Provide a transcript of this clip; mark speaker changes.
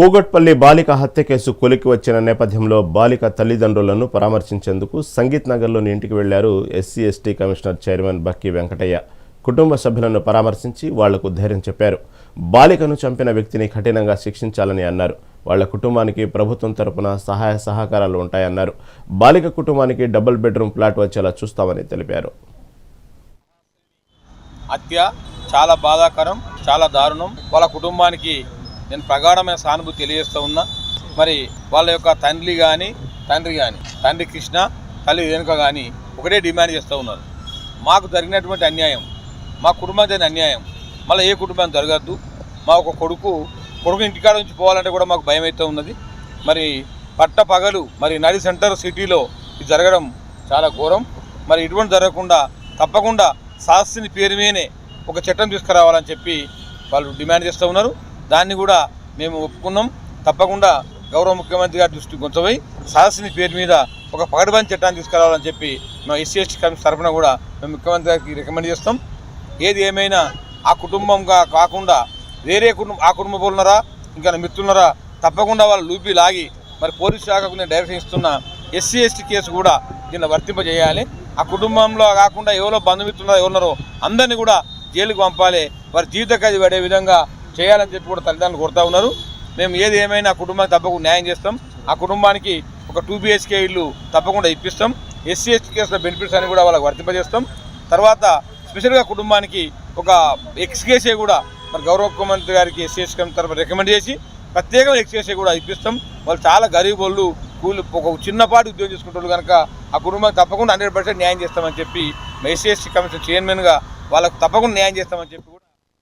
Speaker 1: కూగట్పల్లి బాలిక హత్య కేసు కొలికి వచ్చిన నేపథ్యంలో బాలిక తల్లిదండ్రులను పరామర్శించేందుకు సంగీత్ నగర్లోని ఇంటికి వెళ్లారు ఎస్సీ ఎస్టీ కమిషనర్ చైర్మన్ బక్కి వెంకటయ్య. కుటుంబ సభ్యులను పరామర్శించి వాళ్లకు ధైర్యం చెప్పారు. బాలికను చంపిన వ్యక్తిని కఠినంగా శిక్షించాలని అన్నారు. వాళ్ల కుటుంబానికి ప్రభుత్వం తరపున సహాయ సహకారాలు ఉంటాయన్నారు. బాలిక కుటుంబానికి డబుల్ బెడ్రూమ్ ఫ్లాట్ వచ్చేలా చూస్తామని తెలిపారు.
Speaker 2: హత్య చాలా బాధాకరం, చాలా దారుణం. వాళ్ళ కుటుంబానికి నేను ప్రగాఢమైన సానుభూతి తెలియజేస్తూ ఉన్నా. మరి వాళ్ళ యొక్క తండ్రి కృష్ణ, తల్లి రేణుక కానీ ఒకటే డిమాండ్ చేస్తూ ఉన్నారు. మాకు జరిగినటువంటి అన్యాయం, మా కుటుంబానికి జరిగిన అన్యాయం మళ్ళీ ఏ కుటుంబానికి జరగద్దు. మా ఒక కొడుకు ఇంటికాడ నుంచి పోవాలంటే కూడా మాకు భయం అయితే ఉన్నది. మరి పగలు మరి నడి సెంటర్ సిటీలో ఇది జరగడం చాలా ఘోరం. మరి ఇటువంటి జరగకుండా తప్పకుండా శాస్త్రిని పేరు మీదనే ఒక చట్టం తీసుకురావాలని చెప్పి వాళ్ళు డిమాండ్ చేస్తూ ఉన్నారు. దాన్ని కూడా మేము ఒప్పుకున్నాం. తప్పకుండా గౌరవ ముఖ్యమంత్రి గారి దృష్టికి ఉంచబోయి శాస్త్రిని పేరు మీద ఒక పగడబంది చట్టాన్ని తీసుకురావాలని చెప్పి మేము ఎస్సీ ఎస్టీ కమిషన్ తరఫున కూడా మేము ముఖ్యమంత్రి గారికి రికమెండ్ చేస్తాం. ఏది ఏమైనా ఆ కుటుంబంగా కాకుండా వేరే ఆ కుటుంబ ఉన్నారా, ఇంకా మిత్రులున్నారా, తప్పకుండా వాళ్ళు లూపి లాగి మరి పోలీస్ శాఖకు నేను డైరెక్షన్ ఇస్తున్న ఎస్సీ ఎస్టీ కేసు కూడా దీన్ని వర్తింపజేయాలి. ఆ కుటుంబంలో కాకుండా ఎవరో బంధుమిత్రులు ఎవరున్నారో అందరినీ కూడా జైలుకు పంపాలి. వారి జీవిత ఖైదు పడే విధంగా చేయాలని చెప్పి కూడా తల్లిదండ్రులు కోరుతూ ఉన్నారు. మేము ఏది ఏమైనా ఆ కుటుంబానికి తప్పకుండా న్యాయం చేస్తాం. ఆ కుటుంబానికి ఒక 2 BHK ఇల్లు తప్పకుండా ఇప్పిస్తాం. ఎస్సీ ఎస్టీ కేసుల బెనిఫిట్స్ అని కూడా వాళ్ళకి వర్తింపజేస్తాం. తర్వాత స్పెషల్గా కుటుంబానికి ఒక ఎక్స్కేసే కూడా మరి గౌరవ ముఖ్యమంత్రి గారికి ఎస్సీ ఎస్టీ కమిషన్ తరఫున రికమెండ్ చేసి ప్రత్యేకంగా ఎక్స్కేసే కూడా ఇప్పిస్తాం. వాళ్ళు చాలా గరీబ్ వాళ్ళు, ఒక చిన్నపాటి ఉద్యోగం చేసుకుంటారు కనుక ఆ కుటుంబానికి తప్పకుండా 100% న్యాయం చేస్తామని చెప్పి ఎస్సీ ఎస్టీ కమిషన్ చైర్మన్గా వాళ్ళకు తప్పకుండా న్యాయం చేస్తామని చెప్పి కూడా